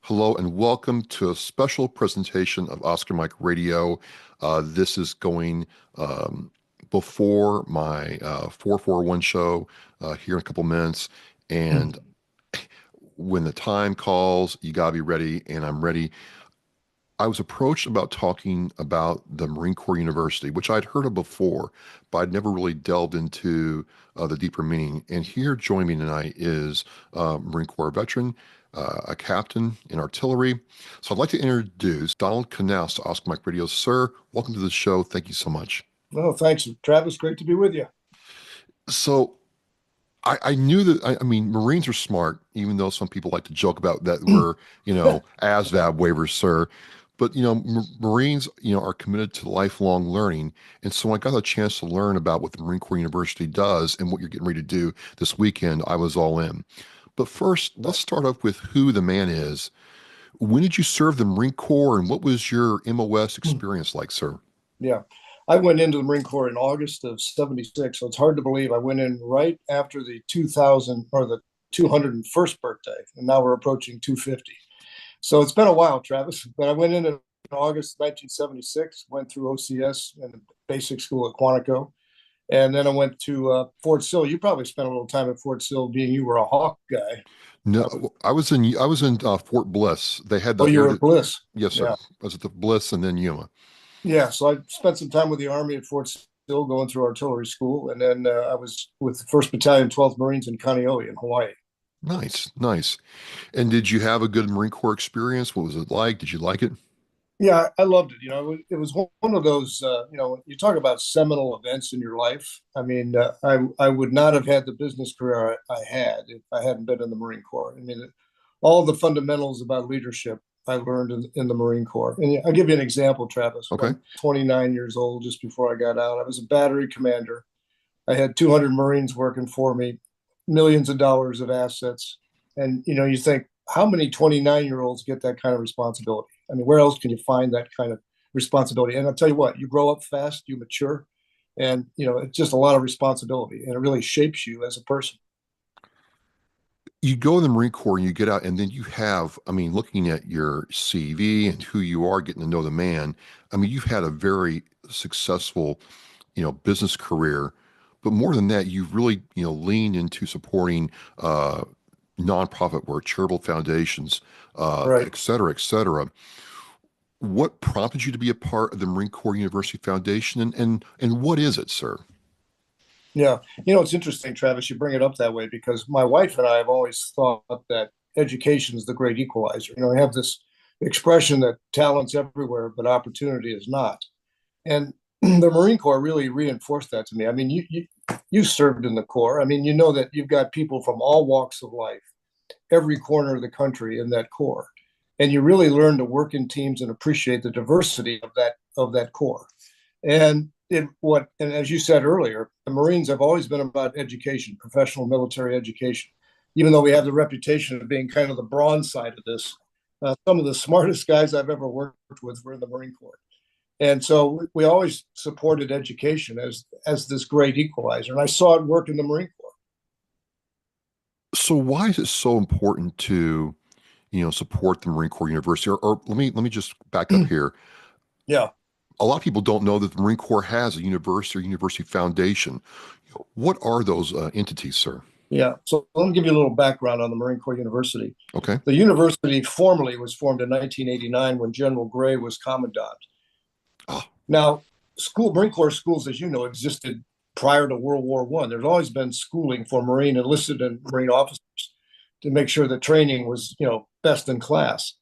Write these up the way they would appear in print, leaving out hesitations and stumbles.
Hello and welcome to a special presentation of Oscar Mike Radio. This is going before my 441 show here in a couple minutes. And when the time calls, you got to be ready, and I'm ready. I was approached about talking about the Marine Corps University, which I'd heard of before, but I'd never really delved into the deeper meaning. And here joining me tonight is Marine Corps veteran, a captain in artillery. So I'd like to introduce Donald Knauss to Oscar Mike Radio. Sir, welcome to the show. Thank you so much. Oh, thanks, Travis. Great to be with you. So I knew that, I mean, Marines are smart, even though some people like to joke about that we're, ASVAB waivers, sir. But, Marines, are committed to lifelong learning. And so when I got a chance to learn about what the Marine Corps University does and what you're getting ready to do this weekend, I was all in. But first, let's start off with who the man is. When did you serve the Marine Corps, and what was your MOS experience like, sir? Yeah. I went into the Marine Corps in August of 76. So it's hard to believe I went in right after the 2000 or the 201st birthday. And now we're approaching 250. So it's been a while, Travis. But I went in August 1976, went through OCS and basic school at Quantico. And then I went to Fort Sill. You probably spent a little time at Fort Sill, being you were a Hawk guy. No, I was in Fort Bliss. They had the Oh, you were at Bliss. Yes, sir. Yeah. I was at the Bliss and then Yuma. Yeah, so I spent some time with the Army at Fort Sill, going through artillery school, and then I was with the First Battalion, 12th Marines in Kaneohe in Hawaii. Nice, nice. And did you have a good Marine Corps experience? What was it like? Did you like it? Yeah, I loved it. It was one of those. You talk about seminal events in your life. I mean, I would not have had the business career I had if I hadn't been in the Marine Corps. I mean, all the fundamentals about leadership I learned in the Marine Corps. And I'll give you an example, Travis. When Okay. I'm 29 years old, just before I got out, I was a battery commander. I had 200 Marines working for me, millions of dollars of assets. And, you think, how many 29-year-olds get that kind of responsibility? I mean, where else can you find that kind of responsibility? And I'll tell you what, you grow up fast, you mature, and, it's just a lot of responsibility, and it really shapes you as a person. You go in the Marine Corps and you get out, and then you have, I mean, looking at your CV and who you are, getting to know the man. I mean, you've had a very successful, business career, but more than that, you've really, leaned into supporting nonprofit work, charitable foundations, Right. et cetera, et cetera. What prompted you to be a part of the Marine Corps University Foundation, and what is it, sir? Yeah. It's interesting, Travis, you bring it up that way because my wife and I have always thought that education is the great equalizer. We have this expression that talent's everywhere, but opportunity is not. And the Marine Corps really reinforced that to me. I mean, you served in the Corps. I mean, you know that you've got people from all walks of life, every corner of the country in that Corps. And you really learn to work in teams and appreciate the diversity of that Corps. And as you said earlier, the Marines have always been about education, professional military education. Even though we have the reputation of being kind of the bronze side of this, some of the smartest guys I've ever worked with were in the Marine Corps. And so we always supported education as this great equalizer. And I saw it work in the Marine Corps. So why is it so important to, support the Marine Corps University? Or let me just back up here. Yeah. A lot of people don't know that the Marine Corps has a university or university foundation. What are those entities, sir? Yeah. So let me give you a little background on the Marine Corps University. Okay. The university formally was formed in 1989 when General Gray was commandant. Ah, Now, Marine Corps schools, as you know, existed prior to World War I. There's always been schooling for Marine enlisted and Marine officers to make sure the training was, best in class.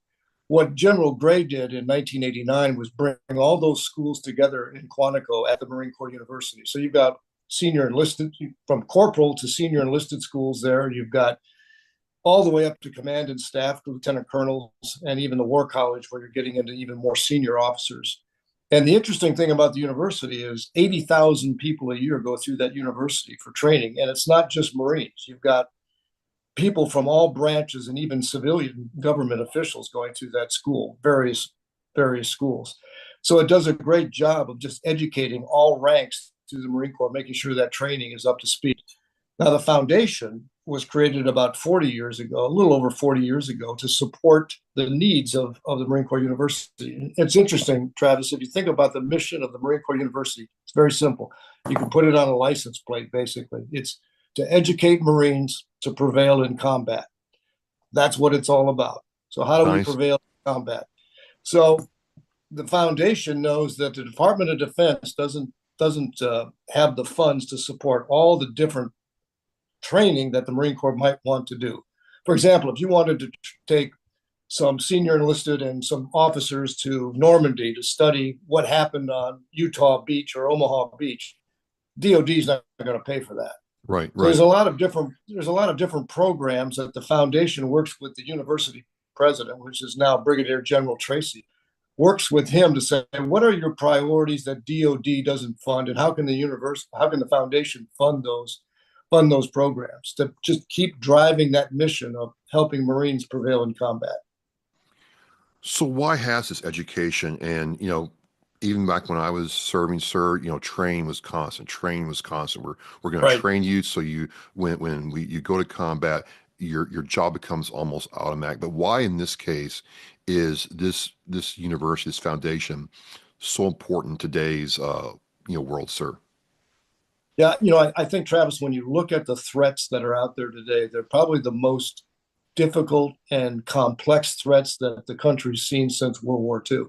What General Gray did in 1989 was bring all those schools together in Quantico at the Marine Corps University. So you've got senior enlisted, from corporal to senior enlisted schools there. You've got all the way up to command and staff, lieutenant colonels, and even the War College, where you're getting into even more senior officers. And the interesting thing about the university is 80,000 people a year go through that university for training. And it's not just Marines. You've got people from all branches and even civilian government officials going through that school, various schools. So it does a great job of just educating all ranks through the Marine Corps, making sure that training is up to speed. Now, the foundation was created about 40 years ago, a little over 40 years ago, to support the needs of the Marine Corps University. It's interesting, Travis, if you think about the mission of the Marine Corps University, it's very simple. You can put it on a license plate, basically. It's to educate Marines to prevail in combat. That's what it's all about. So how do we Nice. prevail in combat? So the foundation knows that the Department of Defense doesn't have the funds to support all the different training that the Marine Corps might want to do. For example, if you wanted to take some senior enlisted and some officers to Normandy to study what happened on Utah Beach or Omaha Beach, DoD is not going to pay for that. Right, So right. there's a lot of different programs that the foundation works with the university president, which is now Brigadier General Tracy, works with him to say, what are your priorities that DoD doesn't fund, and how can the foundation fund those programs to just keep driving that mission of helping Marines prevail in combat. So why has this education and, even back when I was serving, sir, training was constant. Training was constant. We're going to Right. train you so you go to combat, your job becomes almost automatic. But why in this case is this university, this foundation, so important in today's world, sir? Yeah, I think, Travis, when you look at the threats that are out there today, they're probably the most difficult and complex threats that the country's seen since World War II.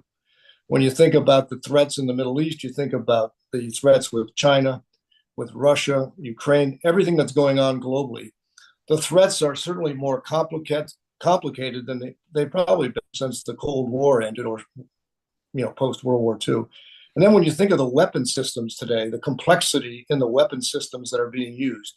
When you think about the threats in the Middle East, you think about the threats with China, with Russia, Ukraine, everything that's going on globally. The threats are certainly more complicated than they've probably been since the Cold War ended, or post World War II. And then when you think of the weapon systems today, the complexity in the weapon systems that are being used,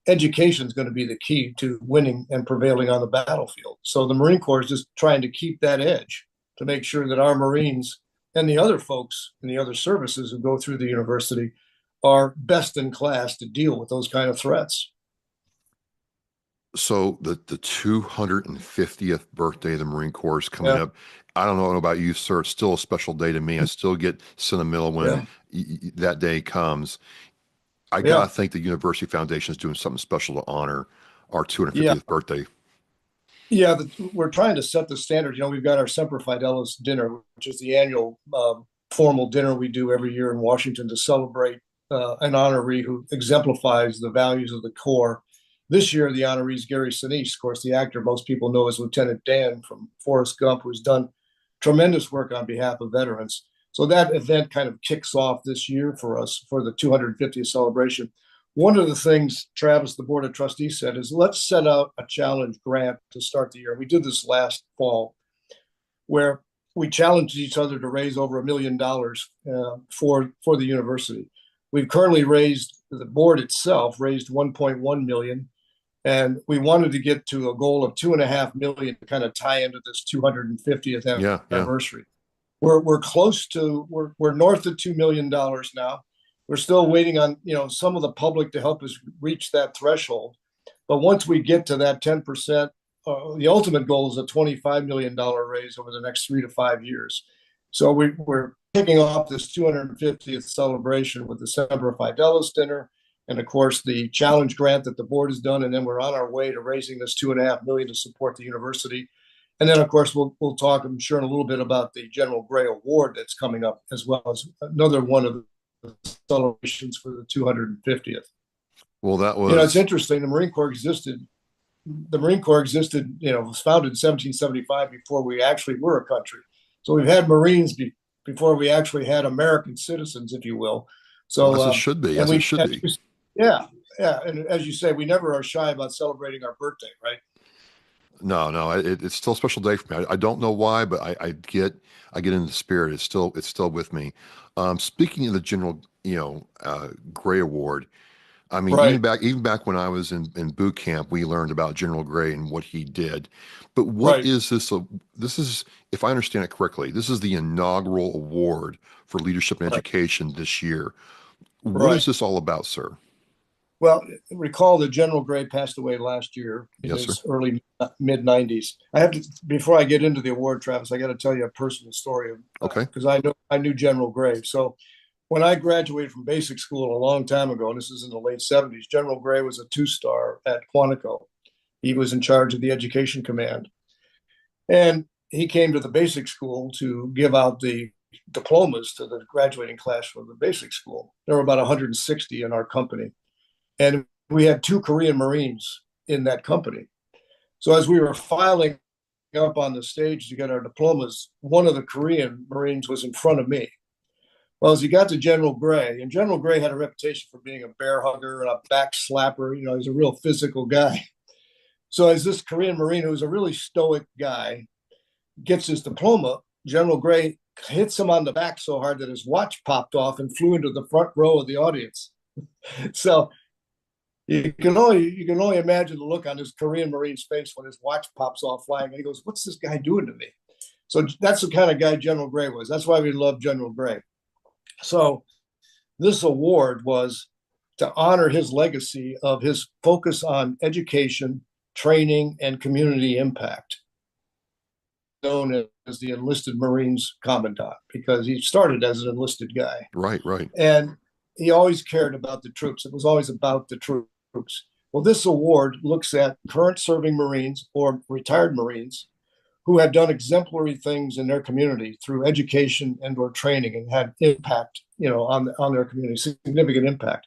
education is going to be the key to winning and prevailing on the battlefield. So the Marine Corps is just trying to keep that edge to make sure that our Marines and the other folks in the other services who go through the university are best in class to deal with those kind of threats. So the 250th birthday of the Marine Corps is coming Yeah, up. I don't know about you, sir. It's still a special day to me. I still get sentimental when yeah, that day comes. I yeah, gotta think the University Foundation is doing something special to honor our yeah. 250th birthday. Yeah, we're trying to set the standard. We've got our Semper Fidelis dinner, which is the annual formal dinner we do every year in Washington to celebrate an honoree who exemplifies the values of the Corps. This year, the honoree is Gary Sinise, of course, the actor most people know as Lieutenant Dan from Forrest Gump, who's done tremendous work on behalf of veterans. So that event kind of kicks off this year for us for the 250th celebration. One of the things, Travis, the Board of Trustees said is let's set out a challenge grant to start the year. We did this last fall where we challenged each other to raise over $1 million for the university. We've currently raised, the board itself raised 1.1 million, and we wanted to get to a goal of 2.5 million to kind of tie into this 250th Yeah, yeah. anniversary. We're close to we're north of $2 million now. We're still waiting on some of the public to help us reach that threshold. But once we get to that 10%, the ultimate goal is a $25 million raise over the next 3 to 5 years. So we're kicking off this 250th celebration with the Semper Fidelis dinner, and of course the challenge grant that the board has done, and then we're on our way to raising this $2.5 million to support the university. And then, of course, we'll talk, I'm sure, in a little bit about the General Gray Award that's coming up, as well as another one of the celebrations for the 250th. Well, that It's was interesting. The Marine Corps existed. Was founded in 1775 before we actually were a country. So we've had Marines before we actually had American citizens, if you will. well, So, as it should be, and as it should be. yeah, yeah. And as you say, we never are shy about celebrating our birthday, right? No, no, it's still a special day for me. I don't know why, but I get in the spirit. It's still with me. Speaking of the General, Gray Award, I mean, even Right, back when I was in boot camp, we learned about General Gray and what he did. But what right, is this? This is, if I understand it correctly, this is the inaugural award for leadership and right, education this year. What is right. this all about, sir? Well, recall that General Gray passed away last year in Yes, sir. his early mid 90s. I have to, before I get into the award, Travis, I got to tell you a personal story Okay. because I knew General Gray. So when I graduated from basic school a long time ago, and this is in the late 70s, General Gray was a two-star at Quantico. He was in charge of the education command. And he came to the basic school to give out the diplomas to the graduating class from the basic school. There were about 160 in our company. And we had 2 Korean Marines in that company. So as we were filing up on the stage to get our diplomas, one of the Korean Marines was in front of me. Well, as he got to General Gray, and General Gray had a reputation for being a bear hugger and a back slapper, he's a real physical guy. So as this Korean Marine, who's a really stoic guy, gets his diploma, General Gray hits him on the back so hard that his watch popped off and flew into the front row of the audience. So you can only imagine the look on this Korean Marine's face when his watch pops off flying, and he goes, "What's this guy doing to me?" So that's the kind of guy General Gray was. That's why we love General Gray. So this award was to honor his legacy of his focus on education, training, and community impact, known as the Enlisted Marines Commandant, because he started as an enlisted guy. Right, right. And he always cared about the troops. It was always about the troops. Well, this award looks at current serving Marines or retired Marines who have done exemplary things in their community through education and or training and had impact, on their community, significant impact.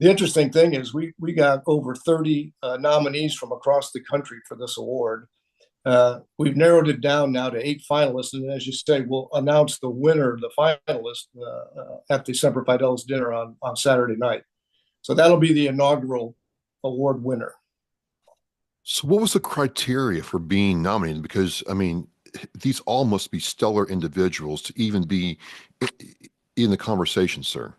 The interesting thing is we got over 30 nominees from across the country for this award. We've narrowed it down now to 8 finalists, and as you say, we'll announce the winner, the finalist, at the Semper Fidelis dinner on Saturday night. So that'll be the inaugural award winner. So what was the criteria for being nominated? Because, I mean, these all must be stellar individuals to even be in the conversation, sir.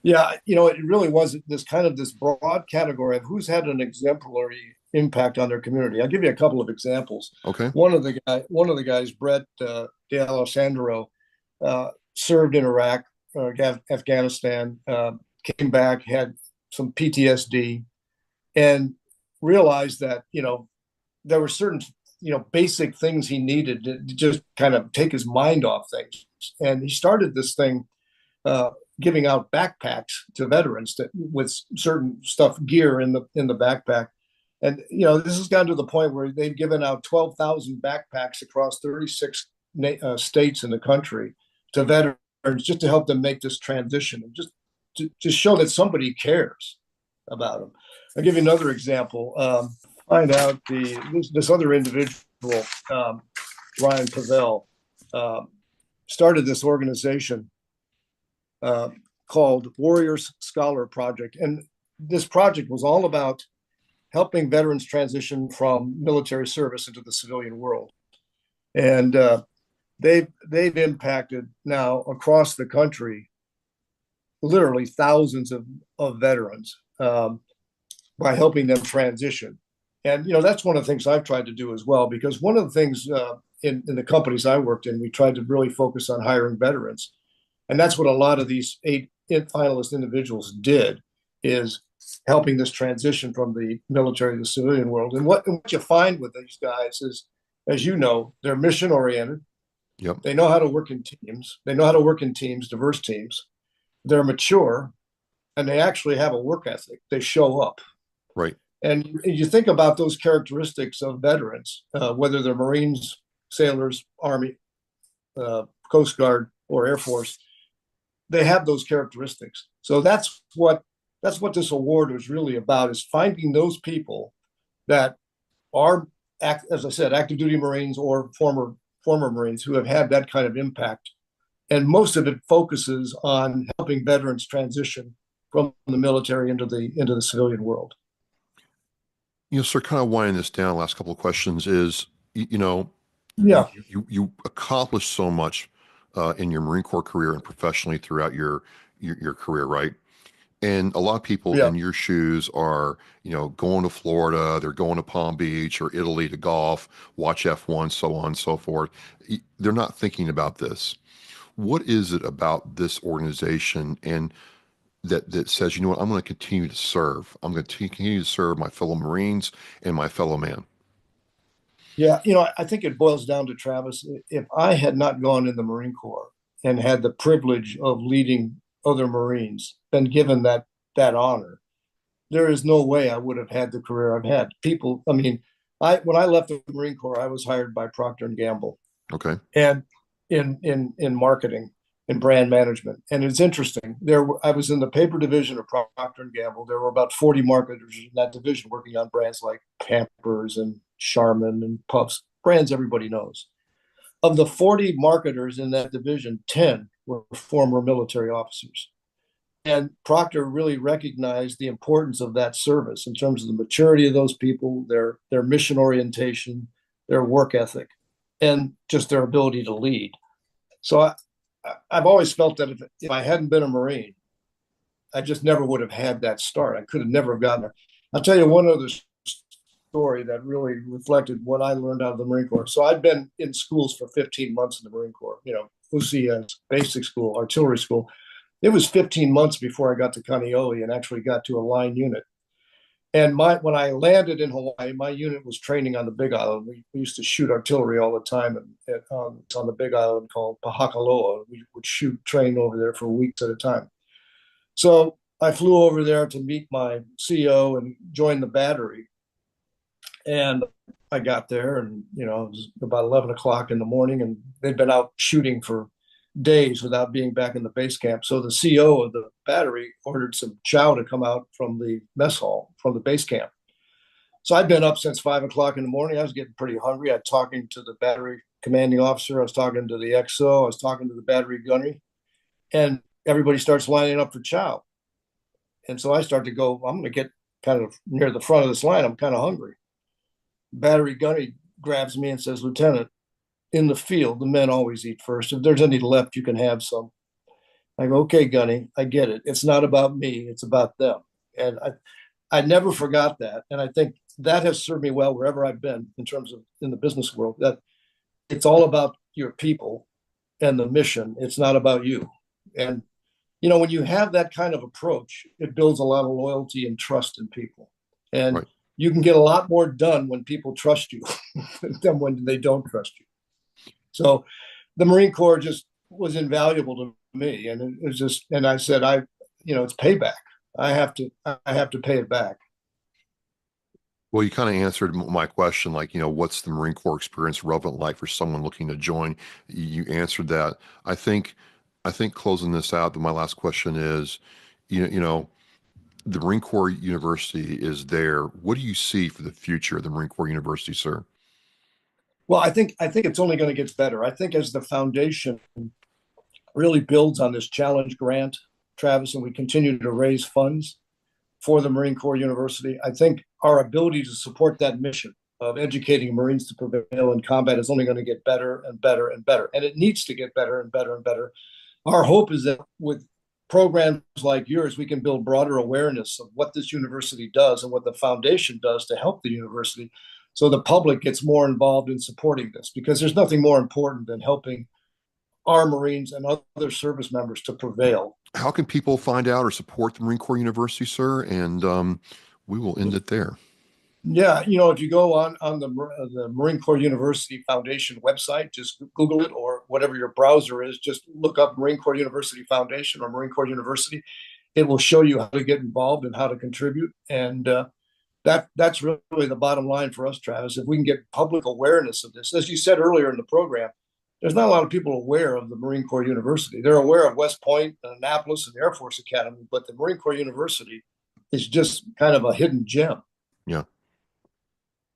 Yeah, it really was this broad category of who's had an exemplary impact on their community. I'll give you a couple of examples. Okay. One of the guys, Brett D'Alessandro, served in Iraq, Afghanistan, came back, had some PTSD, and realized that there were certain basic things he needed to just kind of take his mind off things, and he started this thing. Giving out backpacks to veterans with certain gear in the backpack, and this has gotten to the point where they've given out 12,000 backpacks across 36 states in the country to veterans just to help them make this transition and just to show that somebody cares about them. I'll give you another example. Find out this other individual, Ryan Pavel, started this organization called Warriors Scholar Project. And this project was all about helping veterans transition from military service into the civilian world. And they've impacted now across the country, literally thousands of veterans by helping them transition. And, that's one of the things I've tried to do as well, because one of the things in the companies I worked in, we tried to really focus on hiring veterans. And that's what a lot of these 8 finalist individuals did, is helping this transition from the military to the civilian world. And what you find with these guys is, as you know, they're mission oriented. Yep. They know how to work in teams. Diverse teams. They're mature, and they actually have a work ethic. They show up. Right. And you think about those characteristics of veterans, whether they're Marines, sailors, Army, Coast Guard, or Air Force. They have those characteristics. So that's what this award was really about, is finding those people that are, as I said, active duty Marines or former Marines who have had that kind of impact. And most of it focuses on helping veterans transition from the military into the civilian world. Sir, kind of winding this down, last couple of questions is, Yeah. you accomplished so much in your Marine Corps career and professionally throughout your career, right? And a lot of people in your shoes are, going to Florida, they're going to Palm Beach or Italy to golf, watch F1, so on and so forth. They're not thinking about this. What is it about this organization and that says, I'm going to continue to serve. I'm going to continue to serve my fellow Marines and my fellow man. Yeah, I think it boils down to, Travis, if I had not gone in the Marine Corps and had the privilege of leading other Marines, been given that honor, there is no way I would have had the career I've had. People, I mean, when I left the Marine Corps, I was hired by Procter and Gamble, Okay. and in marketing and brand management. And it's interesting. I was in the paper division of Procter and Gamble. There were about 40 marketers in that division working on brands like Pampers and Charmin and Puffs, brands everybody knows. Of the 40 marketers in that division, 10 were former military officers. And Procter really recognized the importance of that service in terms of the maturity of those people, their mission orientation, their work ethic, and just their ability to lead. So I've always felt that if I hadn't been a Marine, I just never would have had that start. I could have never gotten there. I'll tell you one other story that really reflected what I learned out of the Marine Corps. So I'd been in schools for 15 months in the Marine Corps, UCS, basic school, artillery school. It was 15 months before I got to Kaneohe and actually got to a line unit. And when I landed in Hawaii, my unit was training on the Big Island. We used to shoot artillery all the time on the Big Island called Pahakaloa. We would train over there for weeks at a time. So I flew over there to meet my CO and join the battery. And I got there, and it was about 11 o'clock in the morning, and they'd been out shooting for days without being back in the base camp. So the CO of the battery ordered some chow to come out from the mess hall, from the base camp. So I'd been up since 5 o'clock in the morning. I was getting pretty hungry. I was talking to the battery commanding officer. I was talking to the XO. I was talking to the battery gunnery. And everybody starts lining up for chow. And so I start to go, I'm going to get kind of near the front of this line. I'm kind of hungry. Battery gunnery grabs me and says, Lieutenant, in the field, the men always eat first. If there's any left, you can have some. I go, okay, Gunny, I get it. It's not about me, it's about them. And I never forgot that. And I think that has served me well wherever I've been in terms of in the business world, that it's all about your people and the mission. It's not about you. And, when you have that kind of approach, it builds a lot of loyalty and trust in people. And Right. you can get a lot more done when people trust you than when they don't trust you. So the Marine Corps just was invaluable to me. And it was just, and I said, it's payback. I have to pay it back. Well, you kind of answered my question, like, what's the Marine Corps experience relevant like for someone looking to join? You answered that. I think closing this out, my last question is, the Marine Corps University is there. What do you see for the future of the Marine Corps University, sir? Well, I think it's only going to get better. I think as the foundation really builds on this challenge grant, Travis, and we continue to raise funds for the Marine Corps University, I think our ability to support that mission of educating Marines to prevail in combat is only going to get better and better and better. And it needs to get better and better and better. Our hope is that with programs like yours, we can build broader awareness of what this university does and what the foundation does to help the university, so the public gets more involved in supporting this, because there's nothing more important than helping our Marines and other service members to prevail. How can people find out or support the Marine Corps University, sir? And we will end it there. Yeah, if you go on the Marine Corps University Foundation website, just Google it, or whatever your browser is, just look up Marine Corps University Foundation or Marine Corps University. It will show you how to get involved and how to contribute. And that's really the bottom line for us, Travis. If we can get public awareness of this, as you said earlier in the program, there's not a lot of people aware of the Marine Corps University. They're aware of West Point, and Annapolis, and the Air Force Academy, but the Marine Corps University is just kind of a hidden gem. Yeah.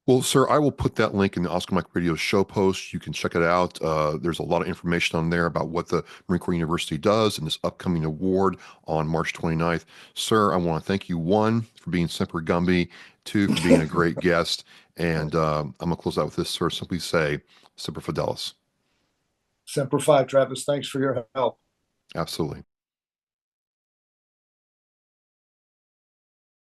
Well, sir, I will put that link in the Oscar Mike Radio show post. You can check it out. There's a lot of information on there about what the Marine Corps University does and this upcoming award on March 29th. Sir, I want to thank you, one, for being Semper Gumby, two, for being a great guest. And I'm going to close out with this, sir. Simply say, Semper Fidelis. Semper Fi, Travis. Thanks for your help. Absolutely.